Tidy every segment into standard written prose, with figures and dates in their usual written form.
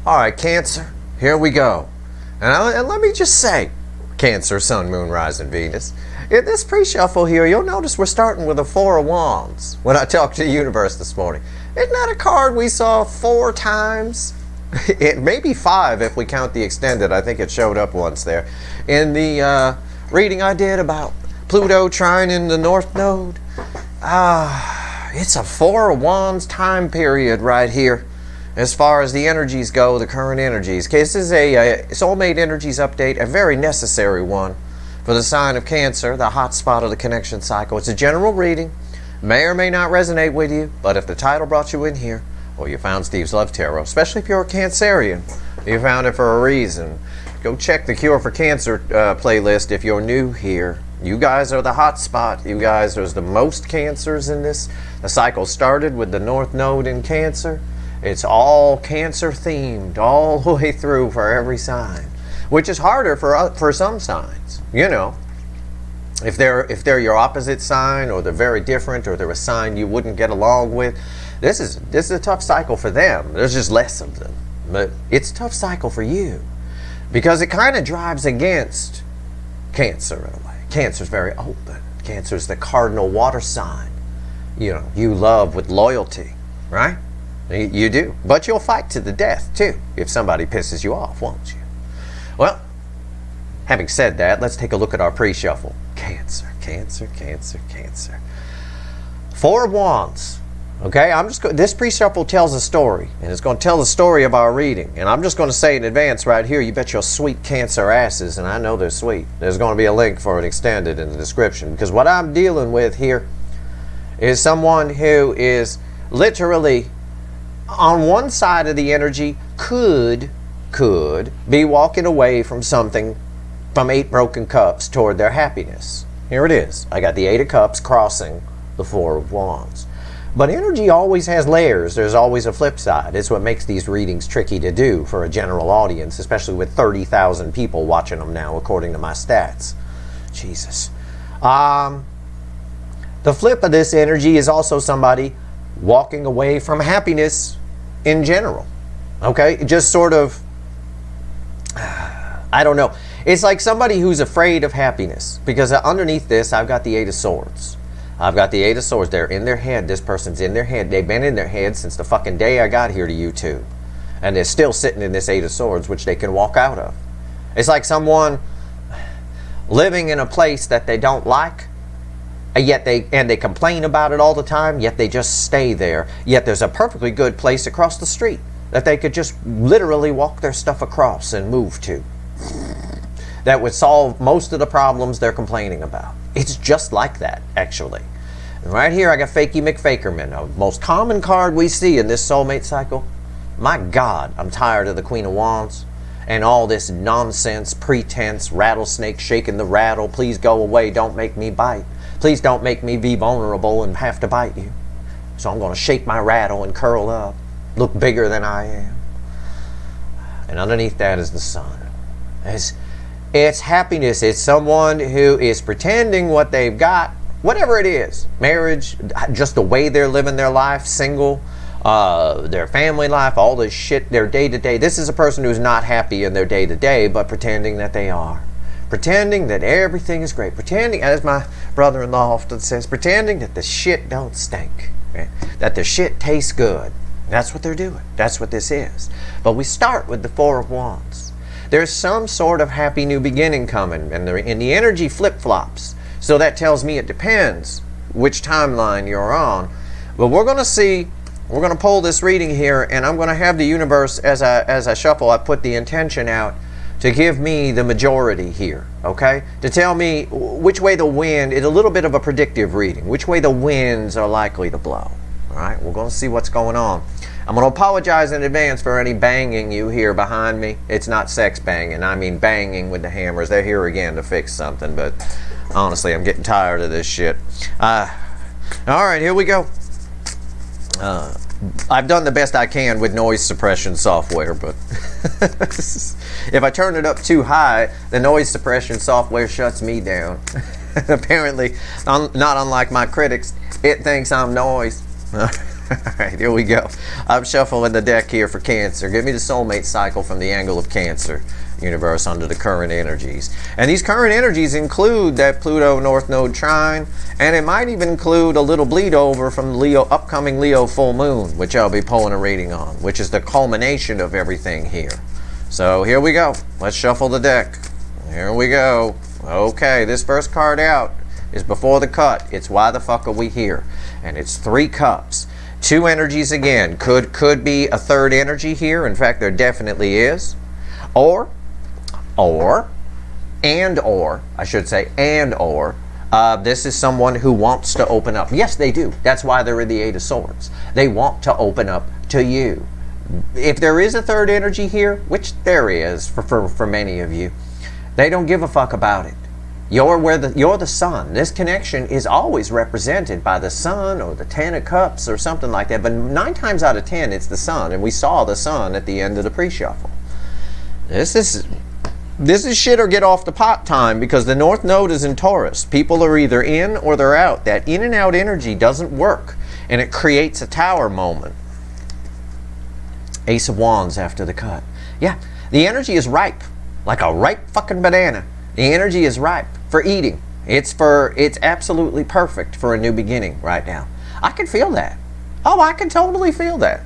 All right, Cancer, here we go. And let me just say, Cancer, Sun, Moon, Rising, Venus. In this pre-shuffle here, you'll notice we're starting with a Four of Wands when I talked to the universe this morning. Isn't that a card we saw 4 times? It may be 5 if we count the extended. I think it showed up once there. In the reading I did about Pluto trining the North Node. It's a Four of Wands time period right here. As far as the energies go, the current energies. Okay, this is a soulmate energies update, a very necessary one for the sign of Cancer, the hot spot of the connection cycle. It's a general reading, may or may not resonate with you, but if the title brought you in here, or you found Steve's Love Tarot, especially if you're a Cancerian, you found it for a reason. Go check the Cure for Cancer playlist if you're new here. You guys are the hot spot. You guys are the most Cancers in this. The cycle started with the North Node in Cancer. It's all Cancer themed all the way through for every sign, which is harder for some signs. You know, if they're your opposite sign, or they're very different, or they're a sign you wouldn't get along with, this is a tough cycle for them. There's just less of them, but it's a tough cycle for you because it kind of drives against Cancer in a way. Cancer's very open. Cancer's the cardinal water sign. You know, you love with loyalty, right? You do, but you'll fight to the death too if somebody pisses you off, won't you? Well, having said that, let's take a look at our pre-shuffle. Cancer, Cancer, Cancer, Cancer. Four of Wands. Okay, this pre-shuffle tells a story, and it's going to tell the story of our reading. And I'm just going to say in advance right here, you bet your sweet Cancer asses, and I know they're sweet. There's going to be a link for it extended in the description, because what I'm dealing with here is someone who is literally on one side of the energy could be walking away from something, from 8 broken cups toward their happiness. Here it is. I got the 8 of Cups crossing the 4 of Wands. But energy always has layers. There's always a flip side. It's what makes these readings tricky to do for a general audience, especially with 30,000 people watching them now, according to my stats. Jesus. The flip of this energy is also somebody walking away from happiness in general. Okay, just sort of, I don't know. It's like somebody who's afraid of happiness, because underneath this I've got the 8 of Swords. I've got the 8 of Swords. They're in their head. This person's in their head. They've been in their head since the fucking day I got here to YouTube, and they're still sitting in this 8 of Swords, which they can walk out of. It's like someone living in a place that they don't like, yet they complain about it all the time, yet they just stay there. Yet there's a perfectly good place across the street that they could just literally walk their stuff across and move to. That would solve most of the problems they're complaining about. It's just like that, actually. And right here I got Fakey McFakerman, a most common card we see in this soulmate cycle. My God, I'm tired of the Queen of Wands and all this nonsense, pretense, rattlesnake shaking the rattle. Please go away, don't make me bite. Please don't make me be vulnerable and have to bite you. So I'm going to shake my rattle and curl up, look bigger than I am. And underneath that is the sun. It's happiness. It's someone who is pretending what they've got, whatever it is. Marriage, just the way they're living their life, single, their family life, all this shit, their day-to-day. This is a person who's not happy in their day-to-day, but pretending that they are. Pretending that everything is great. Pretending, as my brother-in-law often says, pretending that the shit don't stink. Right? That the shit tastes good. That's what they're doing. That's what this is. But we start with the 4 of Wands. There's some sort of happy new beginning coming, and the energy flip-flops. So that tells me it depends which timeline you're on. But we're going to see, we're going to pull this reading here, and I'm going to have the universe, as I shuffle, I put the intention out to give me the majority here, okay? To tell me which way the wind, it's a little bit of a predictive reading, which way the winds are likely to blow, all right? We're going to see what's going on. I'm going to apologize in advance for any banging you hear behind me. It's not sex banging, I mean banging with the hammers. They're here again to fix something, but honestly, I'm getting tired of this shit. All right, here we go. I've done the best I can with noise suppression software, but if I turn it up too high, the noise suppression software shuts me down. Apparently, not unlike my critics, it thinks I'm noise. Alright, here we go. I'm shuffling the deck here for Cancer. Give me the soulmate cycle from the angle of Cancer universe under the current energies. And these current energies include that Pluto North Node trine, and it might even include a little bleed over from the upcoming Leo full moon, which I'll be pulling a reading on, which is the culmination of everything here. So here we go. Let's shuffle the deck. Here we go. Okay, this first card out is before the cut. It's why the fuck are we here? And it's 3 cups. 2 energies again. Could be a third energy here. In fact, there definitely is. Or, this is someone who wants to open up. Yes, they do. That's why they're in the 8 of Swords. They want to open up to you. If there is a third energy here, which there is for many of you, they don't give a fuck about it. You're the sun. This connection is always represented by the sun or the 10 of cups or something like that. But 9 times out of 10, it's the sun, and we saw the sun at the end of the pre-shuffle. This is shit or get off the pot time, because the North Node is in Taurus. People are either in or they're out. That in and out energy doesn't work, and it creates a tower moment. Ace of Wands after the cut. Yeah, the energy is ripe, like a ripe fucking banana. The energy is ripe for eating. It's absolutely perfect for a new beginning right now. I can feel that. Oh, I can totally feel that.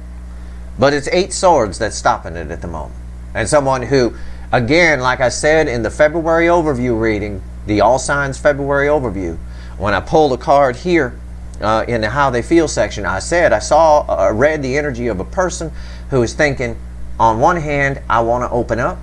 But it's 8 swords that's stopping it at the moment. And someone who, again, like I said in the February overview reading, the All Signs February overview, when I pulled a card here in the How They Feel section, I read the energy of a person who is thinking, on one hand, I want to open up.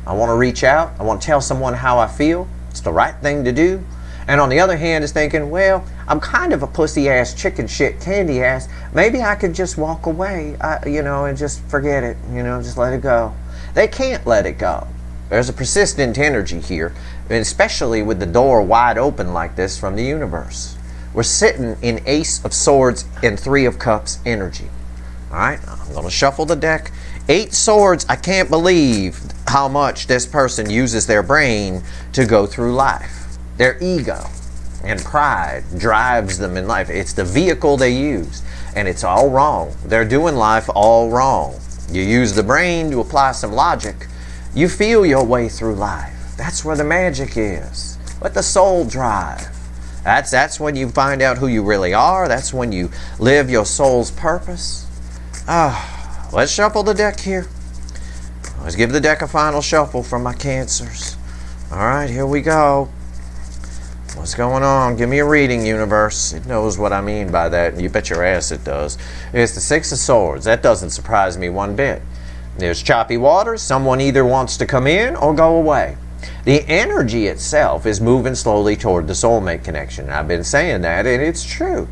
I want to reach out. I want to tell someone how I feel. It's the right thing to do. And on the other hand is thinking, well, I'm kind of a pussy ass, chicken shit, candy ass. Maybe I could just walk away, and just forget it, just let it go. They can't let it go. There's a persistent energy here, and especially with the door wide open like this from the universe. We're sitting in Ace of Swords and 3 of Cups energy. All right, I'm going to shuffle the deck. 8 swords, I can't believe how much this person uses their brain to go through life. Their ego and pride drives them in life. It's the vehicle they use, and it's all wrong. They're doing life all wrong. You use the brain to apply some logic. You feel your way through life. That's where the magic is. Let the soul drive. That's when you find out who you really are. That's when you live your soul's purpose. Let's shuffle the deck here. Let's give the deck a final shuffle from my Cancers. All right, here we go. What's going on? Give me a reading, universe. It knows what I mean by that. You bet your ass it does. It's the 6 of Swords. That doesn't surprise me one bit. There's choppy waters. Someone either wants to come in or go away. The energy itself is moving slowly toward the soulmate connection. I've been saying that, and it's true.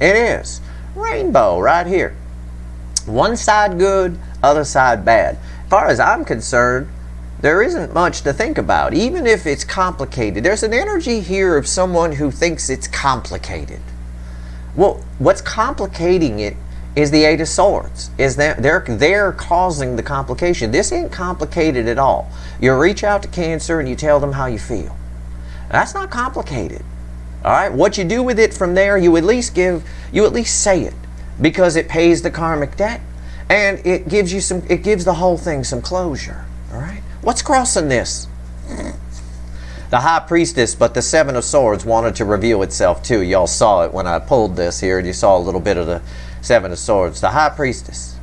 It is. Rainbow right here. One side good, other side bad. As far as I'm concerned, there isn't much to think about, even if it's complicated. There's an energy here of someone who thinks it's complicated. Well, what's complicating it is the 8 of Swords. Is that they're causing the complication. This ain't complicated at all. You reach out to Cancer and you tell them how you feel. That's not complicated. All right. What you do with it from there, you at least say it, because it pays the karmic debt, and it gives the whole thing some closure. All right. What's crossing this? The High Priestess, but the 7 of Swords wanted to reveal itself too. Y'all saw it when I pulled this here, and you saw a little bit of the 7 of Swords. The High Priestess,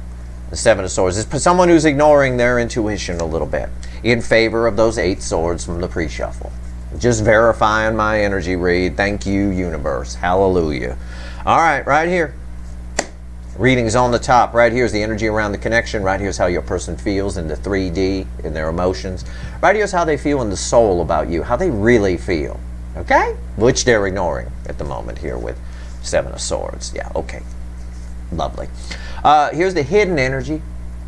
the 7 of Swords, is someone who's ignoring their intuition a little bit in favor of those 8 swords from the pre-shuffle. Just verifying my energy read. Thank you, universe. Hallelujah. All right, right here. Reading's on the top. Right here is the energy around the connection. Right here is how your person feels in the 3D, in their emotions. Right here is how they feel in the soul about you, how they really feel. Okay? Which they're ignoring at the moment here with 7 of Swords. Yeah, okay. Lovely. Here's the hidden energy.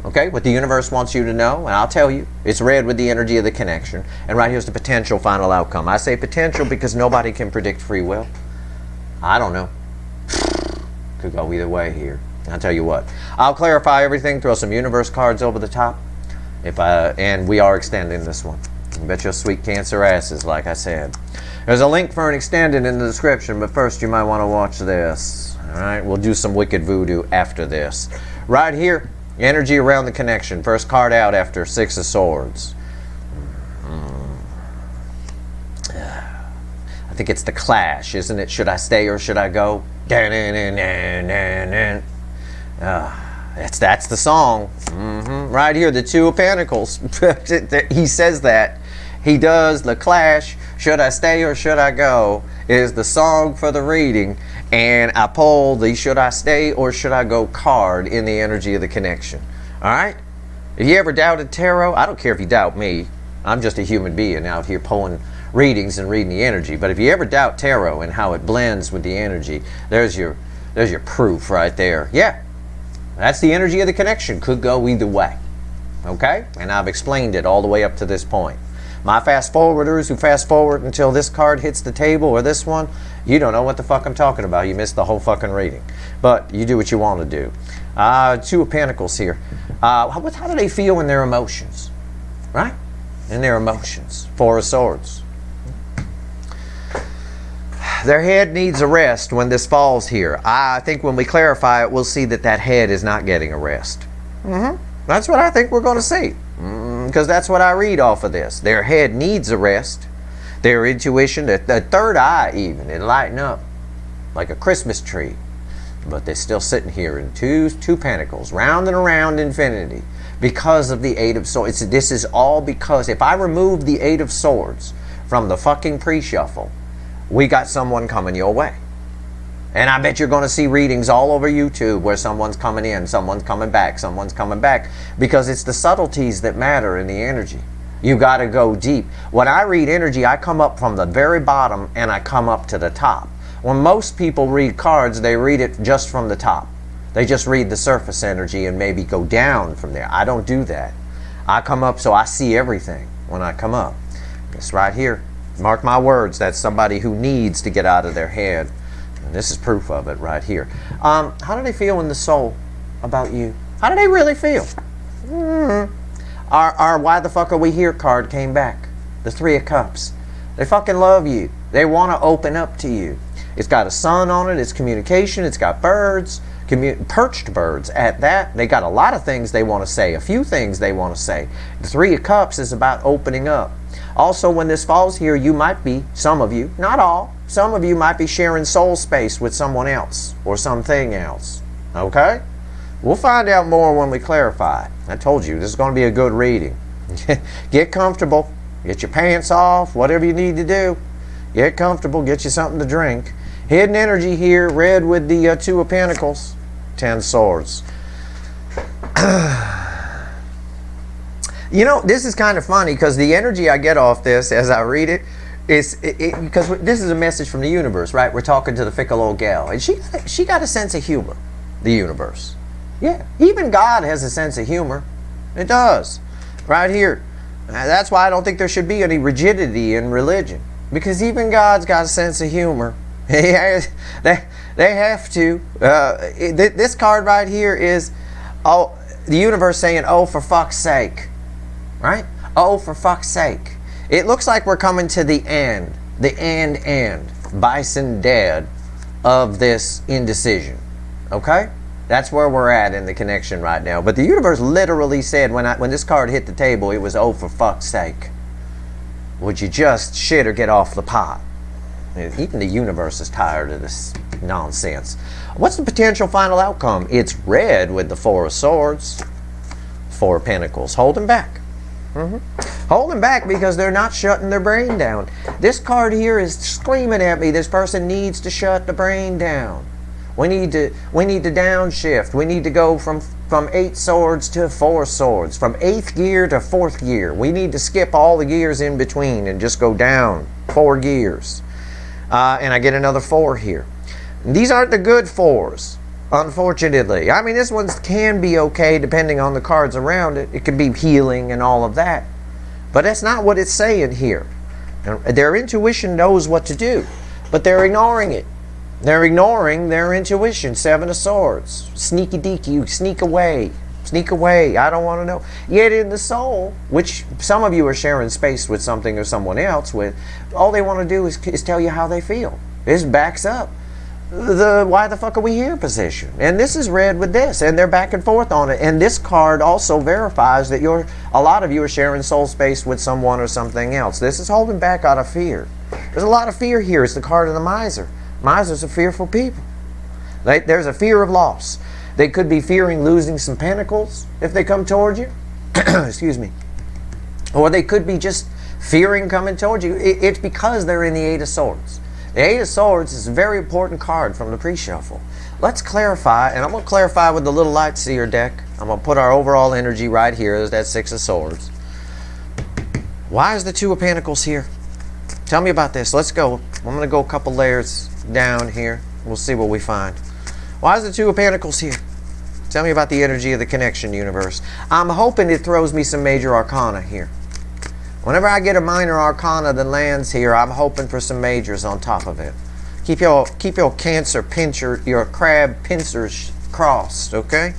Okay? What the universe wants you to know, and I'll tell you, it's red with the energy of the connection. And right here's the potential final outcome. I say potential because nobody can predict free will. I don't know. Could go either way here. I'll tell you what. I'll clarify everything, throw some universe cards over the top. And we are extending this one. I bet your sweet Cancer asses, like I said. There's a link for an extended in the description, but first you might want to watch this. All right, we'll do some wicked voodoo after this. Right here, energy around the connection. First card out after Six of Swords. I think it's the Clash, isn't it? Should I stay or should I go? That's the song. Right here, the Two of Pentacles. He says that. He does the Clash, should I stay or should I go, is the song for the reading. And I pull the should I stay or should I go card in the energy of the connection. All right? If you ever doubted tarot, I don't care if you doubt me. I'm just a human being out here pulling readings and reading the energy. But if you ever doubt tarot and how it blends with the energy, there's your proof right there. Yeah, that's the energy of the connection. Could go either way. Okay? And I've explained it all the way up to this point. My fast forwarders who fast forward until this card hits the table or this one, you don't know what the fuck I'm talking about. You missed the whole fucking reading. But you do what you want to do. Two of Pentacles here. How do they feel in their emotions? Right? In their emotions. Four of Swords. Their head needs a rest when this falls here. I think when we clarify it, we'll see that that head is not getting a rest. That's what I think we're going to see. Because that's what I read off of this. Their head needs a rest. Their intuition, the third eye even, it lighten up like a Christmas tree. But they're still sitting here in two Pentacles, round and around infinity. Because of the Eight of Swords. This is all because if I remove the Eight of Swords from the fucking pre-shuffle, we got someone coming your way. And I bet you're going to see readings all over YouTube where someone's coming in, someone's coming back, someone's coming back. Because it's the subtleties that matter in the energy. You got to go deep. When I read energy, I come up from the very bottom and I come up to the top. When most people read cards, they read it just from the top. They just read the surface energy and maybe go down from there. I don't do that. I come up so I see everything when I come up. It's right here. Mark my words, that's somebody who needs to get out of their head. And this is proof of it right here. How do they feel in the soul about you? How do they really feel? Our why the fuck are we here card came back. The Three of Cups. They fucking love you. They want to open up to you. It's got a sun on it. It's communication. It's got birds. Perched birds at that. They got a lot of things they want to say. A few things they want to say. The Three of Cups is about opening up. Also, when this falls here, you might be, some of you, not all, some of you might be sharing soul space with someone else or something else. Okay? We'll find out more when we clarify. I told you, this is going to be a good reading. Get comfortable. Get your pants off, whatever you need to do. Get comfortable. Get you something to drink. Hidden energy here, red with the Two of Pentacles. 10 Swords. You know, this is kind of funny because the energy I get off this as I read it is because this is a message from the universe, right? We're talking to the fickle old gal, and she got a sense of humor. The universe, yeah. Even God has a sense of humor. It does, right here. That's why I don't think there should be any rigidity in religion, because even God's got a sense of humor. They have to. This card right here is, oh, the universe saying, "Oh, for fuck's sake." Right? Oh, for fuck's sake. It looks like we're coming to the end. The end. Bison dead of this indecision. Okay? That's where we're at in the connection right now. But the universe literally said when this card hit the table, it was, oh, for fuck's sake. Would you just shit or get off the pot? Even the universe is tired of this nonsense. What's the potential final outcome? It's red with the Four of Swords. Four of Pentacles. Holding back. Holding back because they're not shutting their brain down. This card here is screaming at me. This person needs to shut the brain down. We need to downshift. We need to go from 8 swords to 4 swords, from 8th gear to 4th gear. We need to skip all the gears in between and just go down 4 gears. And I get another 4 here. And these aren't the good 4s. Unfortunately. I mean, this one can be okay depending on the cards around it. It can be healing and all of that. But that's not what it's saying here. Their intuition knows what to do, but they're ignoring it. They're ignoring their intuition. 7 of Swords. Sneaky deaky. You sneak away. Sneak away. I don't want to know. Yet in the soul, which some of you are sharing space with something or someone else with, all they want to do is tell you how they feel. This backs up. the why the fuck are we here position. And this is red with this, and they're back and forth on it. And this card also verifies that a lot of you are sharing soul space with someone or something else. This is holding back out of fear. There's a lot of fear here. It's the card of the miser. Misers are fearful people. There's a fear of loss. They could be fearing losing some pentacles if they come toward you. Excuse me. Or they could be just fearing coming toward you. It's because they're in the Eight of Swords. The Eight of Swords is a very important card from the pre-shuffle. Let's clarify, and I'm going to clarify with the little light seer deck. I'm going to put our overall energy right here. There's that Six of Swords. Why is the Two of Pentacles here? Tell me about this. Let's go. I'm going to go a couple layers down here. We'll see what we find. Why is the Two of Pentacles here? Tell me about the energy of the connection universe. I'm hoping it throws me some major arcana here. Whenever I get a minor arcana that lands here, I'm hoping for some majors on top of it. Keep your Cancer pincher, your crab pincers crossed, okay?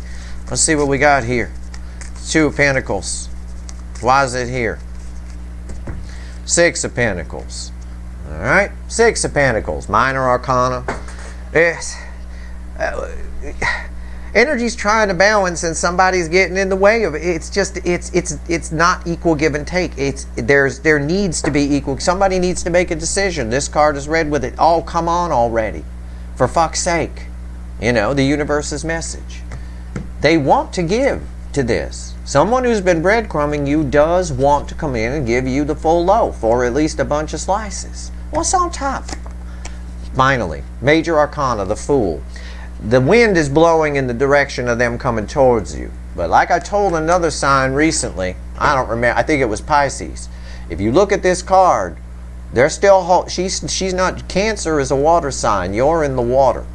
Let's see what we got here. Two of Pentacles. Why is it here? Six of Pentacles. All right, Six of Pentacles, minor arcana. Yes. Energy's trying to balance and somebody's getting in the way of it. It's just it's not equal give and take. There needs to be equal. Somebody needs to make a decision. This card is red with it. Oh, come on already. For fuck's sake. You know, the universe's message. They want to give to this. Someone who's been breadcrumbing you does want to come in and give you the full loaf, or at least a bunch of slices. What's on top? Finally, major arcana, the Fool. The wind is blowing in the direction of them coming towards you. But like I told another sign recently, I don't remember, I think it was Pisces. If you look at this card, they're still, she's not, Cancer is a water sign. You're in the water.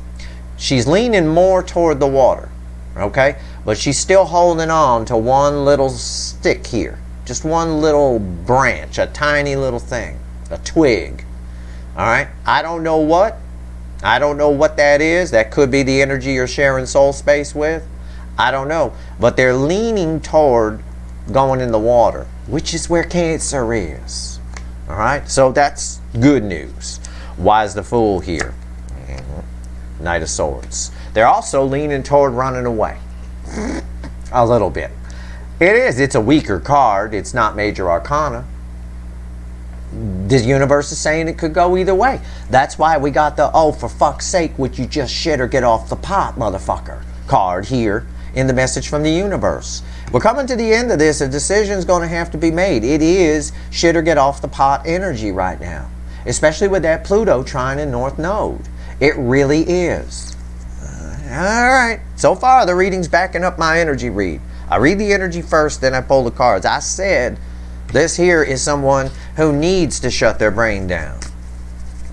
She's leaning more toward the water, okay? But she's still holding on to one little stick here. Just one little branch, a tiny little thing, a twig. All right? I don't know what. I don't know what that is. That could be the energy you're sharing soul space with. I don't know. But they're leaning toward going in the water, which is where Cancer is. All right? So that's good news. Why is the Fool here? Knight of Swords. They're also leaning toward running away. A little bit. It is. It's a weaker card. It's not major arcana. The universe is saying it could go either way. That's why we got the, oh, for fuck's sake, would you just shit or get off the pot, motherfucker, card here in the message from the universe. We're coming to the end of this. A decision's going to have to be made. It is shit or get off the pot energy right now, especially with that Pluto trine in North Node. It really is. All right. So far, the reading's backing up my energy read. I read the energy first, then I pull the cards. I said this here is someone who needs to shut their brain down.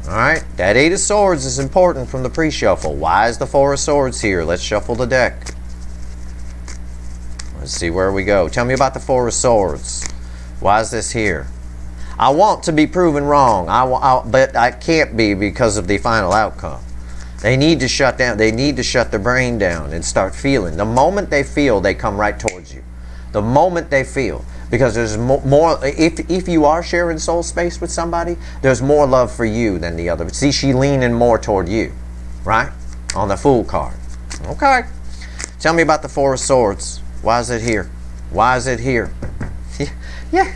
All right, that Eight of Swords is important from the pre-shuffle. Why is the Four of Swords here? Let's shuffle the deck. Let's see where we go. Tell me about the Four of Swords. Why is this here? I want to be proven wrong, but I can't be because of the final outcome. They need to shut down. They need to shut their brain down and start feeling. The moment they feel, they come right towards you. The moment they feel. Because there's more, if you are sharing soul space with somebody, there's more love for you than the other. See, she leaning more toward you, right? On the Fool card. Okay. Tell me about the Four of Swords. Why is it here? Why is it here? Yeah.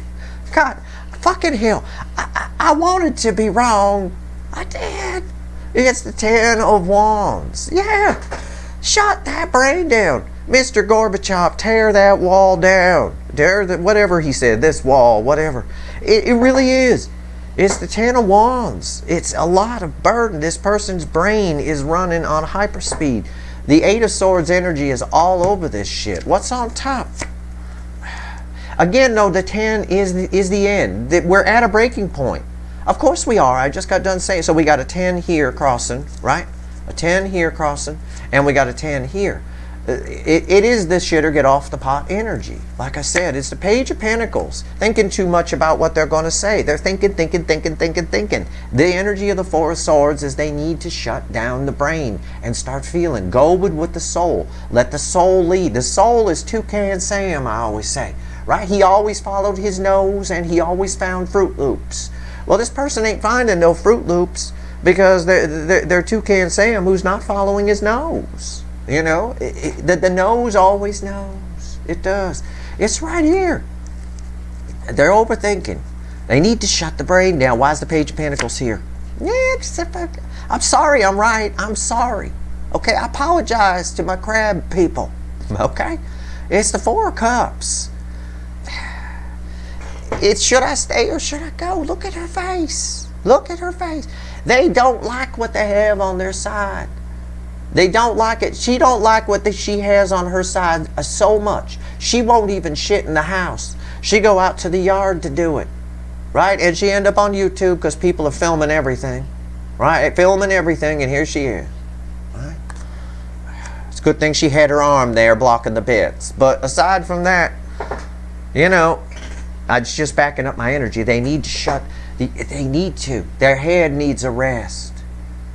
God, fucking hell. I wanted to be wrong. I did. It's the Ten of Wands. Yeah. Shut that brain down. Mr. Gorbachev, tear that wall down. Tear the, whatever he said, this wall, whatever. It really is. It's the Ten of Wands. It's a lot of burden. This person's brain is running on hyperspeed. The Eight of Swords energy is all over this shit. What's on top? Again, no, the 10 is the end. We're at a breaking point. Of course we are. I just got done saying. So we got a 10 here crossing, right? A 10 here crossing, and we got a 10 here. It is this shit or get off the pot energy. Like I said, it's the Page of Pentacles. Thinking too much about what they're going to say. They're thinking. The energy of the Four of Swords is they need to shut down the brain and start feeling. Go with the soul. Let the soul lead. The soul is Toucan Sam, I always say. Right? He always followed his nose and he always found Fruit Loops. Well, this person ain't finding no Fruit Loops. because they're Toucan Sam who's not following his nose. You know, the nose always knows. It does. It's right here. They're overthinking. They need to shut the brain down. Why is the Page of Pentacles here? Yeah, I'm sorry, I'm right. I'm sorry. Okay, I apologize to my crab people. Okay? It's the Four of Cups. It's should I stay or should I go? Look at her face. Look at her face. They don't like what they have on their side. They don't like it. She don't like what she has on her side so much. She won't even shit in the house. She go out to the yard to do it. Right? And she end up on YouTube because people are filming everything. Right? Filming everything, and here she is. Right? It's a good thing she had her arm there blocking the bits. But aside from that, you know, I'm just backing up my energy. They need to shut. They need to. Their head needs a rest.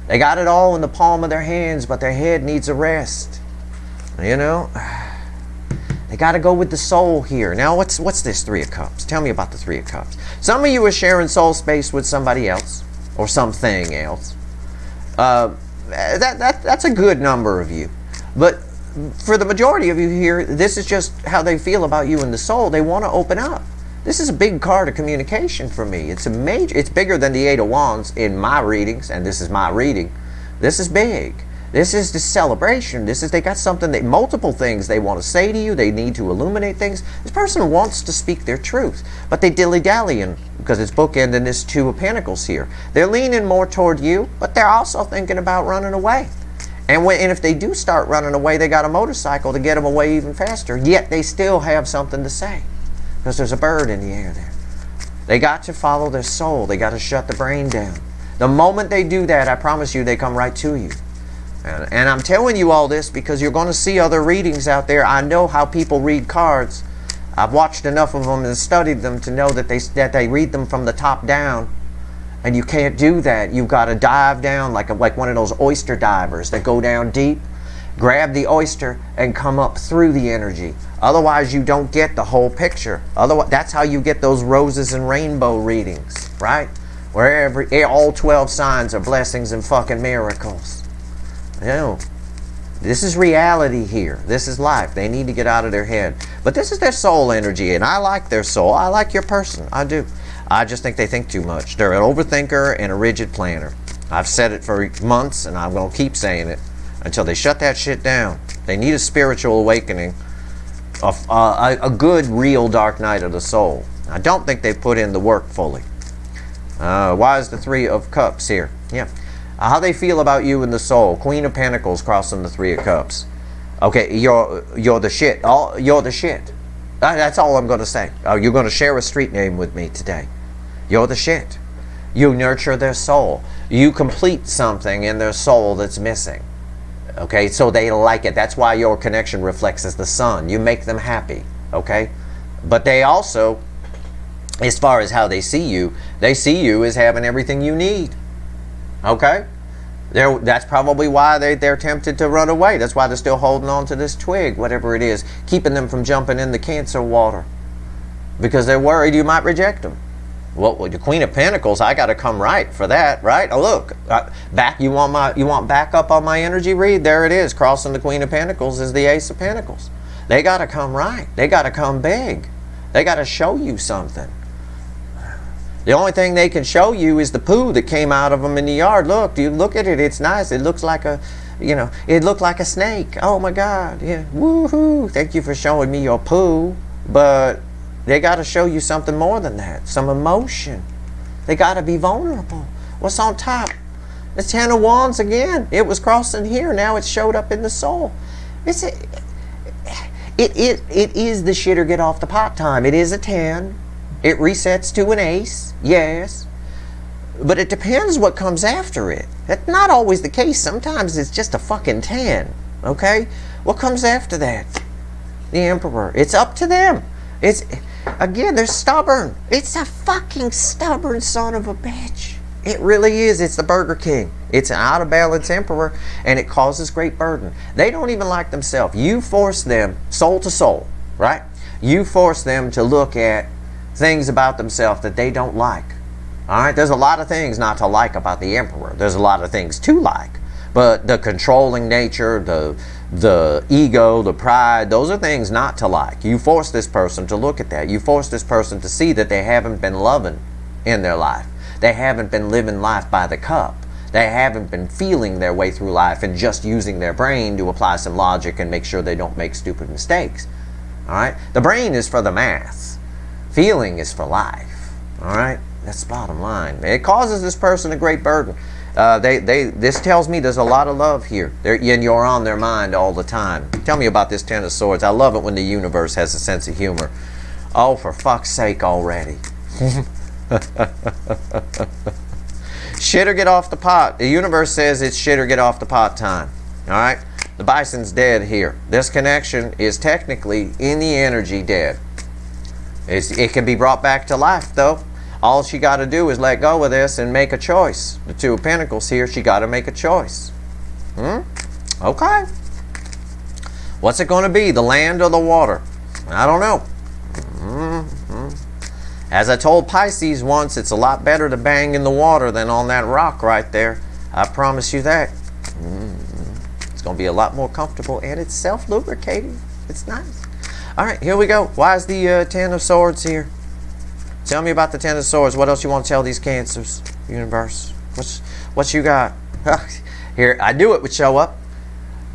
They got it all in the palm of their hands, but their head needs a rest. You know? They got to go with the soul here. Now, what's this Three of Cups? Tell me about the Three of Cups. Some of you are sharing soul space with somebody else or something else. That's a good number of you. But for the majority of you here, this is just how they feel about you and the soul. They want to open up. This is a big card of communication for me. It's bigger than the Eight of Wands in my readings, and this is my reading. This is big. This is the celebration. They got something, multiple things they want to say to you. They need to illuminate things. This person wants to speak their truth, but they dilly-dallying because it's bookending this Two of Pentacles here. They're leaning more toward you, but they're also thinking about running away. And if they do start running away, they got a motorcycle to get them away even faster, yet they still have something to say. Because there's a bird in the air there. They got to follow their soul. They got to shut the brain down. The moment they do that, I promise you, they come right to you. And I'm telling you all this because you're going to see other readings out there. I know how people read cards. I've watched enough of them and studied them to know that they read them from the top down. And you can't do that. You've got to dive down like one of those oyster divers that go down deep. Grab the oyster and come up through the energy. Otherwise, you don't get the whole picture. Otherwise, that's how you get those roses and rainbow readings, right? Where all 12 signs are blessings and fucking miracles. You know, this is reality here. This is life. They need to get out of their head. But this is their soul energy, and I like their soul. I like your person. I do. I just think they think too much. They're an overthinker and a rigid planner. I've said it for months, and I'm going to keep saying it until they shut that shit down. They need a spiritual awakening, a good, real dark night of the soul. I don't think they put in the work fully. Why is the Three of Cups here? Yeah. How they feel about you and the soul. Queen of Pentacles crossing the Three of Cups. Okay, you're the shit. You're the shit. That's all I'm going to say. You're going to share a street name with me today. You're the shit. You nurture their soul. You complete something in their soul that's missing. Okay, so they like it. That's why your connection reflects as the sun. You make them happy. Okay, but they also, as far as how they see you as having everything you need. Okay, that's probably why they're tempted to run away. That's why they're still holding on to this twig, whatever it is, keeping them from jumping in the Cancer water, because they're worried you might reject them. Well, the Queen of Pentacles, I got to come right for that, right? Oh, look, you want backup on my energy read? There it is. Crossing the Queen of Pentacles is the Ace of Pentacles. They got to come right. They got to come big. They got to show you something. The only thing they can show you is the poo that came out of them in the yard. Look, you look at it. It's nice. It looks like it looked like a snake. Oh my God, yeah, woohoo! Thank you for showing me your poo, but they got to show you something more than that, some emotion. They got to be vulnerable. What's on top? The Ten of Wands again. It was crossing here. Now it showed up in the soul. It is the shit or get off the pot time. It is a 10. It resets to an ace. Yes. But it depends what comes after it. That's not always the case. Sometimes it's just a fucking 10. Okay? What comes after that? The Emperor. It's up to them. Again, they're stubborn. It's a fucking stubborn son of a bitch. It really is. It's the Burger King. It's an out of balance emperor, and it causes great burden. They don't even like themselves. You force them, soul to soul, right? You force them to look at things about themselves that they don't like. All right, there's a lot of things not to like about the Emperor. There's a lot of things to like, but the controlling nature, the ego, the pride, those are things not to like. You force this person to look at that. You force this person to see that they haven't been loving in their life. They haven't been living life by the cup. They haven't been feeling their way through life and just using their brain to apply some logic and make sure they don't make stupid mistakes. All right? The brain is for the math. Feeling is for life. All right? That's the bottom line. It causes this person a great burden. This tells me there's a lot of love here. And you're on their mind all the time. Tell me about this Ten of Swords. I love it when the universe has a sense of humor. Oh, for fuck's sake already. Shit or get off the pot. The universe says it's shit or get off the pot time. All right? The bison's dead here. This connection is technically in the energy dead. It can be brought back to life though. All she got to do is let go of this and make a choice. The Two of Pentacles here, she got to make a choice. Okay. What's it going to be? The land or the water? I don't know. As I told Pisces once, it's a lot better to bang in the water than on that rock right there. I promise you that. It's going to be a lot more comfortable, and it's self-lubricating. It's nice. All right, here we go. Why is the Ten of Swords here? Tell me about the Ten of Swords. What else you want to tell these Cancers, universe? What you got? Here, I knew it would show up.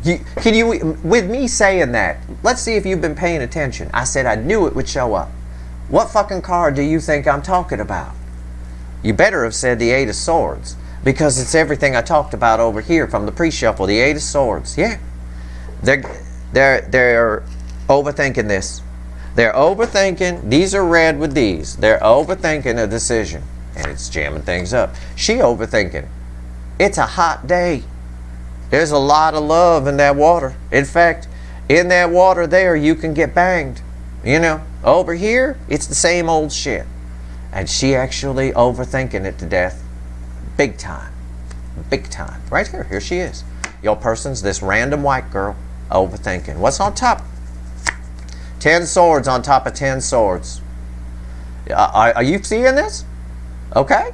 Can you, with me saying that, let's see if you've been paying attention. I said I knew it would show up. What fucking card do you think I'm talking about? You better have said the Eight of Swords, because it's everything I talked about over here from the pre-shuffle. The Eight of Swords. Yeah. They're overthinking this. They're overthinking. These are red with these. They're overthinking a decision, and it's jamming things up. She overthinking. It's a hot day. There's a lot of love in that water. In fact, in that water there, you can get banged. You know, over here, it's the same old shit. And she actually overthinking it to death. Big time. Big time. Right here. Here she is. Your person's this random white girl overthinking. What's on top? 10 swords on top of 10 swords. Are you seeing this? Okay.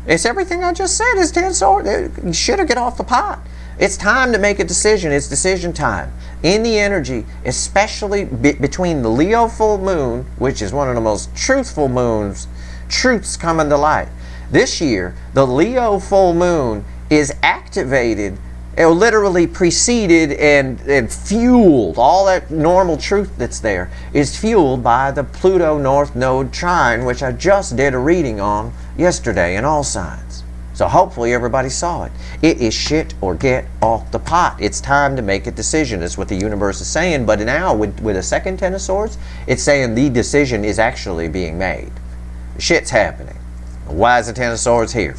It's everything I just said. It's 10 swords. You should have get off the pot. It's time to make a decision. It's decision time. In the energy, especially between the Leo full moon, which is one of the most truthful moons, truths coming to light. This year, the Leo full moon is activated, literally preceded and fueled. All that normal truth that's there is fueled by the Pluto North Node trine, which I just did a reading on yesterday in all signs. So hopefully everybody saw it. It is shit or get off the pot. It's time to make a decision. That's what the universe is saying. But now with a second Ten of Swords, it's saying the decision is actually being made. Shit's happening. Why is the Ten of Swords here?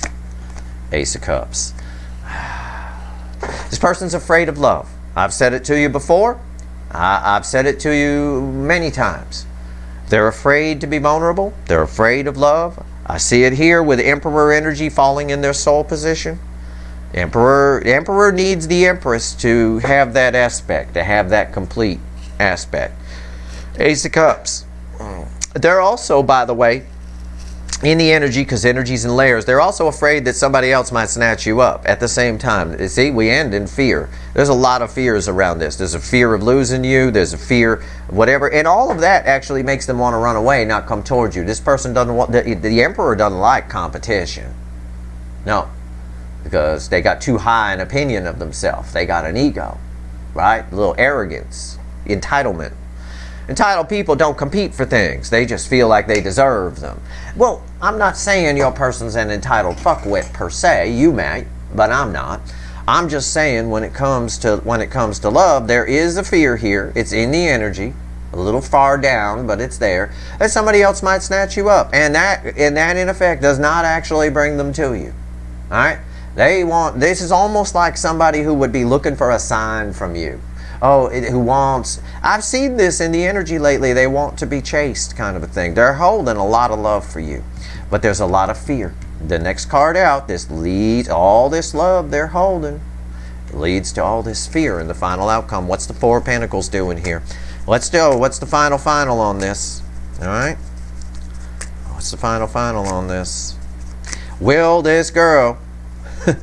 Ace of Cups. This person's afraid of love. I've said it to you before. I've said it to you many times. They're afraid to be vulnerable. They're afraid of love. I see it here with Emperor energy falling in their soul position. Emperor needs the Empress to have that aspect, to have that complete aspect. Ace of Cups. They're also, by the way, in the energy, because energy's in layers, they're also afraid that somebody else might snatch you up at the same time. See, we end in fear. There's a lot of fears around this. There's a fear of losing you. There's a fear of whatever. And all of that actually makes them want to run away, not come towards you. This person doesn't want, the Emperor doesn't like competition. No. Because they got too high an opinion of themselves. They got an ego, right? A little arrogance, entitlement. Entitled people don't compete for things. They just feel like they deserve them. Well, I'm not saying your person's an entitled fuckwit per se. You may, but I'm not. I'm just saying when it comes to love, there is a fear here. It's in the energy, a little far down, but it's there. That somebody else might snatch you up, and that in effect does not actually bring them to you. All right? This is almost like somebody who would be looking for a sign from you. I've seen this in the energy lately. They want to be chased, kind of a thing. They're holding a lot of love for you, but there's a lot of fear. The next card out, this leads, all this love they're holding leads to all this fear in the final outcome. What's the Four of Pentacles doing here? What's the final on this? All right? What's the final on this? Will this girl,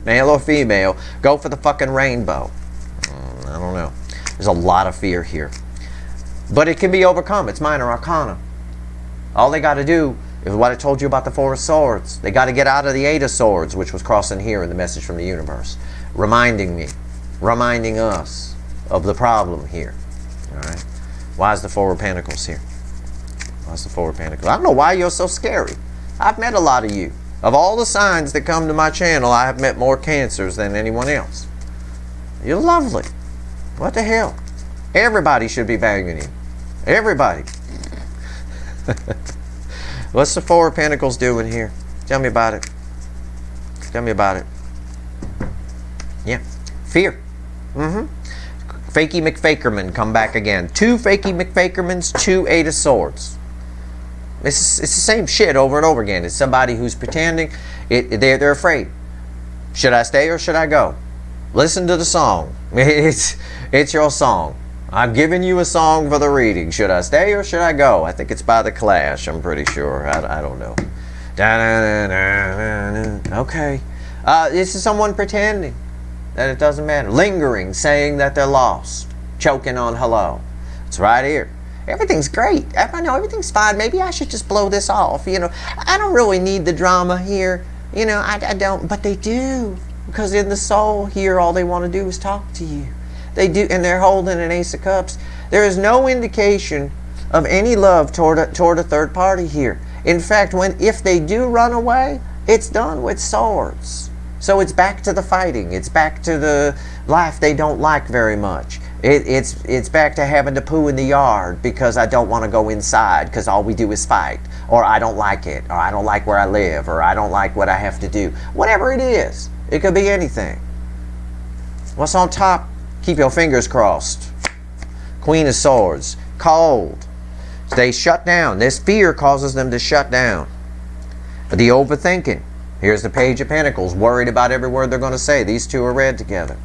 male or female, go for the fucking rainbow? I don't know. There's a lot of fear here. But it can be overcome. It's minor arcana. All they got to do is what I told you about the Four of Swords. They got to get out of the Eight of Swords, which was crossing here in the message from the universe. Reminding us of the problem here. All right. Why is the Four of Pentacles here? Why is the Four of Pentacles? I don't know why you're so scary. I've met a lot of you. Of all the signs that come to my channel, I have met more Cancers than anyone else. You're lovely. What the hell? Everybody should be banging you. Everybody. What's the Four of Pentacles doing here? Tell me about it. Tell me about it. Yeah. Fear. Fakey McFakerman come back again. 2 Fakey McFakermans, 2 Eight of Swords. It's the same shit over and over again. It's somebody who's pretending. They're afraid. Should I stay or should I go? Listen to the song. It's your song. I'm giving you a song for the reading. Should I stay or should I go? I think it's by The Clash. I'm pretty sure. I don't know. Okay. This is someone pretending that it doesn't matter. Lingering, saying that they're lost. Choking on hello. It's right here. Everything's great. I know everything's fine. Maybe I should just blow this off. You know, I don't really need the drama here. You know, I don't. But they do. Because in the soul here, all they want to do is talk to you. They do, and they're holding an Ace of Cups. There is no indication of any love toward a third party here. In fact, if they do run away, it's done with swords. So it's back to the fighting. It's back to the life they don't like very much. It's back to having to poo in the yard because I don't want to go inside because all we do is fight. Or I don't like it. Or I don't like where I live. Or I don't like what I have to do. Whatever it is. It could be anything. What's on top? Keep your fingers crossed. Queen of Swords. Cold. They shut down. This fear causes them to shut down. The overthinking. Here's the Page of Pentacles. Worried about every word they're going to say. These two are read together.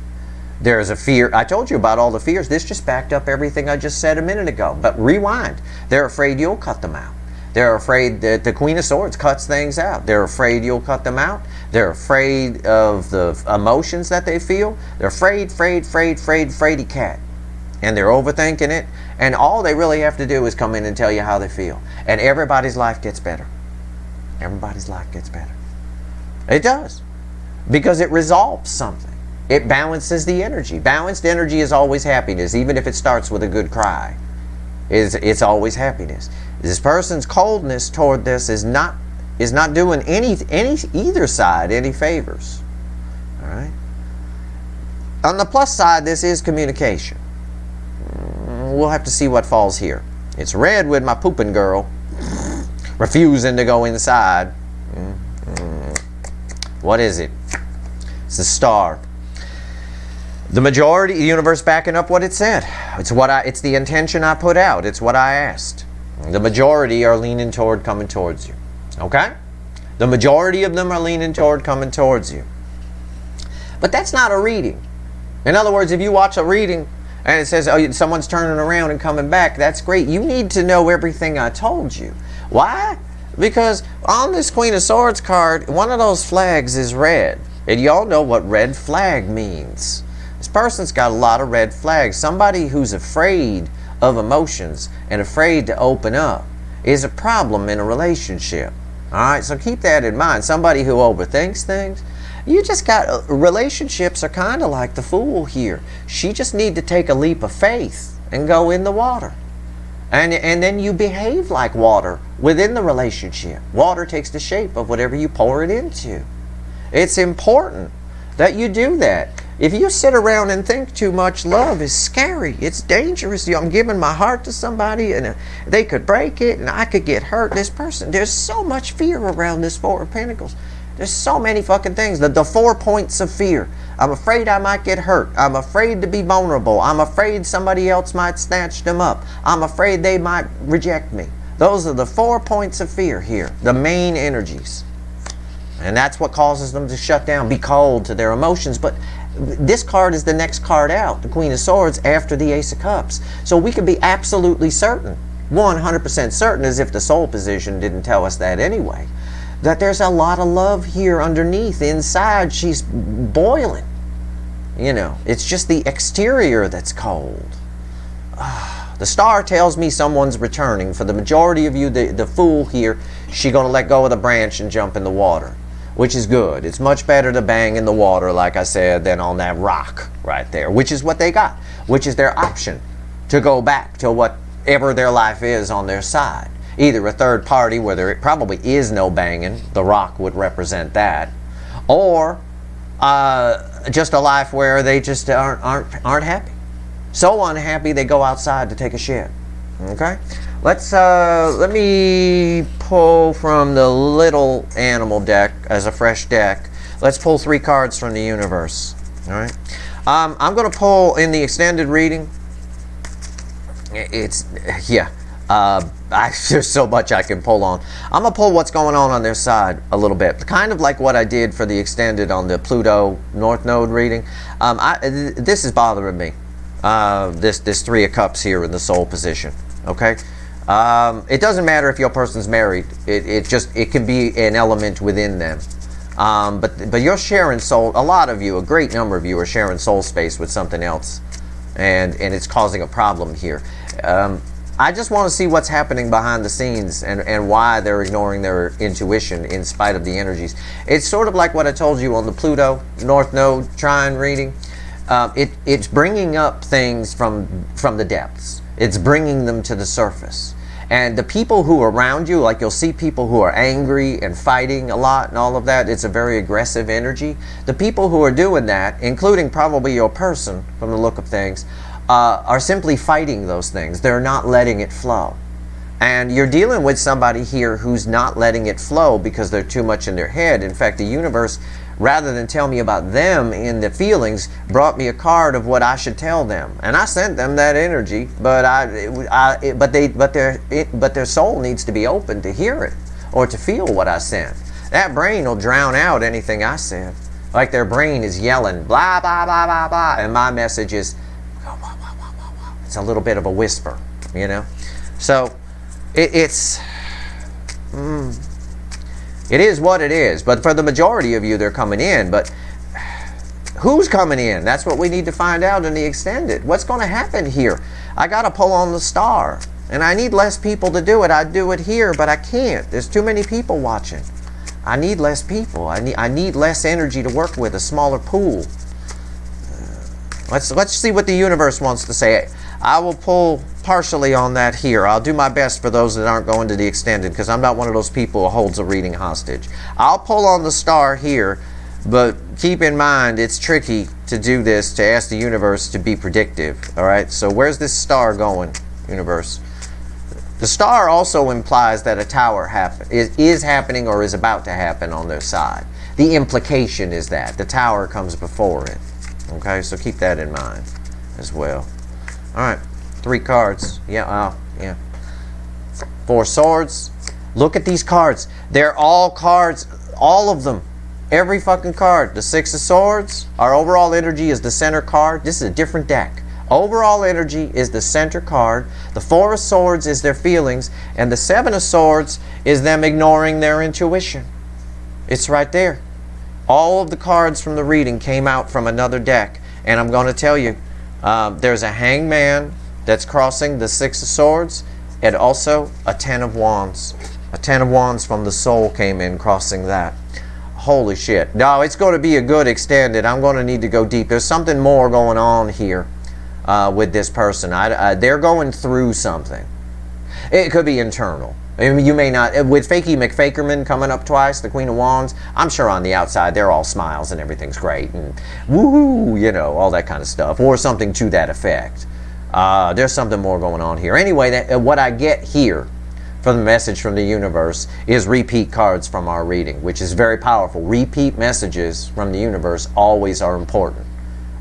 There's a fear. I told you about all the fears. This just backed up everything I just said a minute ago. But rewind. They're afraid you'll cut them out. They're afraid that the Queen of Swords cuts things out. They're afraid you'll cut them out. They're afraid of the emotions that they feel. They're fraidy cat. And they're overthinking it. And all they really have to do is come in and tell you how they feel. And everybody's life gets better. Everybody's life gets better. It does. Because it resolves something. It balances the energy. Balanced energy is always happiness, even if it starts with a good cry. It's always happiness. This person's coldness toward this is not doing either side any favors. All right. On the plus side, this is communication. We'll have to see what falls here. It's red with my pooping girl refusing to go inside. What is it? It's the Star. The majority, the universe backing up what it said. It's the intention I put out. It's what I asked. The majority are leaning toward coming towards you. Okay? The majority of them are leaning toward coming towards you. But that's not a reading. In other words, if you watch a reading and it says, oh, someone's turning around and coming back, that's great. You need to know everything I told you. Why? Because on this Queen of Swords card, one of those flags is red. And y'all know what red flag means. This person's got a lot of red flags. Somebody who's afraid of emotions and afraid to open up is a problem in a relationship. Alright, so keep that in mind. Somebody who overthinks things. You just got, relationships are kind of like the Fool here. She just need to take a leap of faith and go in the water. And then you behave like water within the relationship. Water takes the shape of whatever you pour it into. It's important that you do that. If you sit around and think too much, love is scary. It's dangerous. I'm giving my heart to somebody and they could break it and I could get hurt. This person, there's so much fear around this Four of Pentacles. There's so many fucking things. The 4 points of fear. I'm afraid I might get hurt. I'm afraid to be vulnerable. I'm afraid somebody else might snatch them up. I'm afraid they might reject me. Those are the 4 points of fear here. The main energies. And that's what causes them to shut down, be cold to their emotions. But this card is the next card out, the Queen of Swords, after the Ace of Cups. So we can be absolutely certain, 100% certain, as if the soul position didn't tell us that anyway, that there's a lot of love here underneath. Inside, she's boiling. You know, it's just the exterior that's cold. The star tells me someone's returning. For the majority of you, the fool here, she's going to let go of the branch and jump in the water, which is good. It's much better to bang in the water, like I said, than on that rock right there, which is what they got, which is their option to go back to whatever their life is on their side. Either a third party where there probably is no banging, the rock would represent that, or just a life where they just aren't happy. So unhappy they go outside to take a shit. Okay? Let me pull from the little animal deck as a fresh deck. Let's pull 3 cards from the universe. All right? I'm going to pull in the extended reading. There's so much I can pull on. I'm going to pull what's going on their side a little bit. Kind of like what I did for the extended on the Pluto North Node reading. This is bothering me. This 3 of Cups here in the soul position. Okay? It doesn't matter if your person's married. It can be an element within them. But you're sharing soul. A lot of you, a great number of you, are sharing soul space with something else, and it's causing a problem here. I just want to see what's happening behind the scenes and why they're ignoring their intuition in spite of the energies. It's sort of like what I told you on the Pluto North Node trine reading. It's bringing up things from the depths. It's bringing them to the surface. And the people who are around you, like you'll see people who are angry and fighting a lot and all of that, it's a very aggressive energy. The people who are doing that, including probably your person from the look of things, are simply fighting those things. They're not letting it flow. And you're dealing with somebody here who's not letting it flow because they're too much in their head. In fact, the universe, rather than tell me about them in the feelings, brought me a card of what I should tell them, and I sent them that energy. But their soul needs to be open to hear it or to feel what I sent. That brain will drown out anything I said. Like their brain is yelling blah blah blah blah blah, and my message is it's a little bit of a whisper, you know. So it is what it is. But for the majority of you, they're coming in. But who's coming in? That's what we need to find out in the extended. What's going to happen here? I got to pull on the star. And I need less people to do it. I'd do it here, but I can't. There's too many people watching. I need less people. I need less energy to work with, a smaller pool. Let's see what the universe wants to say. I will pull partially on that here. I'll do my best for those that aren't going to the extended, because I'm not one of those people who holds a reading hostage. I'll pull on the star here, but keep in mind it's tricky to do this, to ask the universe to be predictive. All right, so where's this star going, universe? The star also implies that a tower is happening or is about to happen on their side. The implication is that the tower comes before it. Okay, so keep that in mind as well. All right, 3 cards. Yeah. 4 swords. Look at these cards. They're all cards, all of them. Every fucking card. The 6 of swords, our overall energy is the center card. This is a different deck. Overall energy is the center card. The 4 of swords is their feelings. And the 7 of swords is them ignoring their intuition. It's right there. All of the cards from the reading came out from another deck. And I'm going to tell you, there's a hangman that's crossing the 6 of swords, and also a 10 of wands. A 10 of wands from the soul came in crossing that. Holy shit. No, it's going to be a good extended. I'm going to need to go deep. There's something more going on here with this person. They're going through something. It could be internal. I mean, you may not, with Fakey McFakerman coming up twice, the Queen of Wands, I'm sure on the outside they're all smiles and everything's great and woohoo, you know, all that kind of stuff, or something to that effect. There's something more going on here. Anyway, what I get here from the message from the universe is repeat cards from our reading, which is very powerful. Repeat messages from the universe always are important,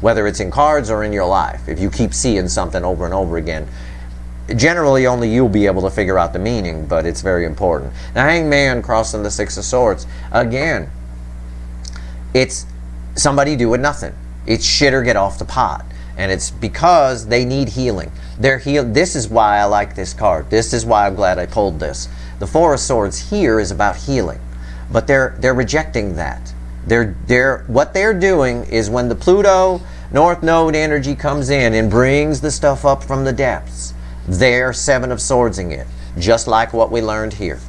whether it's in cards or in your life. If you keep seeing something over and over again, generally only you'll be able to figure out the meaning, but it's very important. Now, hangman crossing the 6 of swords, again, it's somebody doing nothing. It's shit or get off the pot. And it's because they need healing. They're healed. This is why I like this card. This is why I'm glad I pulled this. The 4 of swords here is about healing. but they're rejecting that. What they're doing is when the Pluto North Node energy comes in and brings the stuff up from the depths, they're Seven of Swordsing it, just like what we learned here.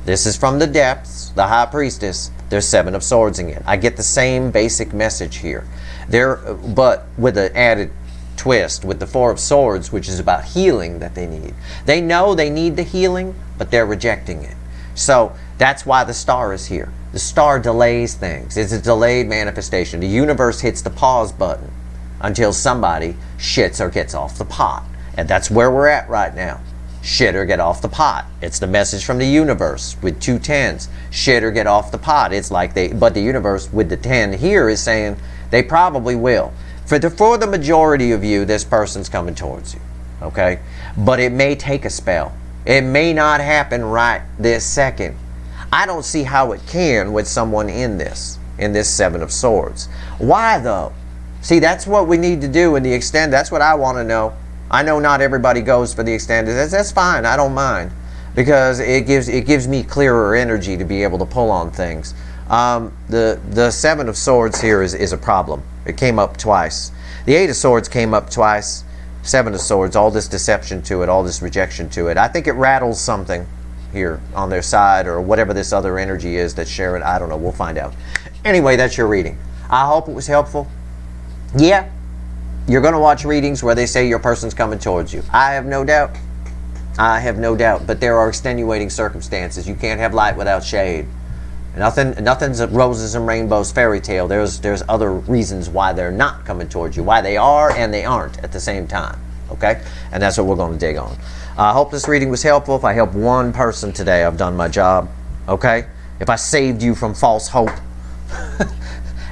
This is from the depths, the High Priestess, they're Seven of Swordsing it. I get the same basic message here. But with an added twist, with the Four of Swords, which is about healing that they need. They know they need the healing, but they're rejecting it. So that's why the star is here. The star delays things. It's a delayed manifestation. The universe hits the pause button until somebody shits or gets off the pot. And that's where we're at right now. Shit or get off the pot. It's the message from the universe with 2 10s. Shit or get off the pot. It's like but the universe with the 10 here is saying they probably will. For the majority of you, this person's coming towards you. Okay? But it may take a spell. It may not happen right this second. I don't see how it can with someone in this Seven of Swords. Why though? See, that's what we need to do in the extended. That's what I want to know. I know not everybody goes for the extended. That's fine. I don't mind, because it gives me clearer energy to be able to pull on things. The Seven of Swords here is a problem. It came up twice. The Eight of Swords came up twice. Seven of Swords, all this deception to it, all this rejection to it. I think it rattles something here on their side, or whatever this other energy is that's sharing. I don't know. We'll find out. Anyway, that's your reading. I hope it was helpful. Yeah, you're going to watch readings where they say your person's coming towards you. I have no doubt. I have no doubt. But there are extenuating circumstances. You can't have light without shade. Nothing's roses and rainbows fairy tale. There's other reasons why they're not coming towards you. Why they are and they aren't at the same time. Okay? And that's what we're going to dig on. I hope this reading was helpful. If I helped one person today, I've done my job. Okay? If I saved you from false hope,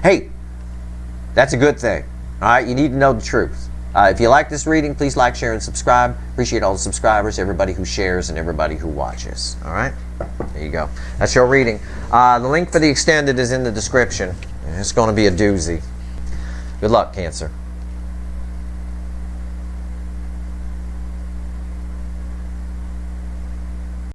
hey, that's a good thing. All right? You need to know the truth. If you like this reading, please like, share, and subscribe. Appreciate all the subscribers, everybody who shares, and everybody who watches. All right? There you go. That's your reading. The link for the extended is in the description. It's going to be a doozy. Good luck, Cancer.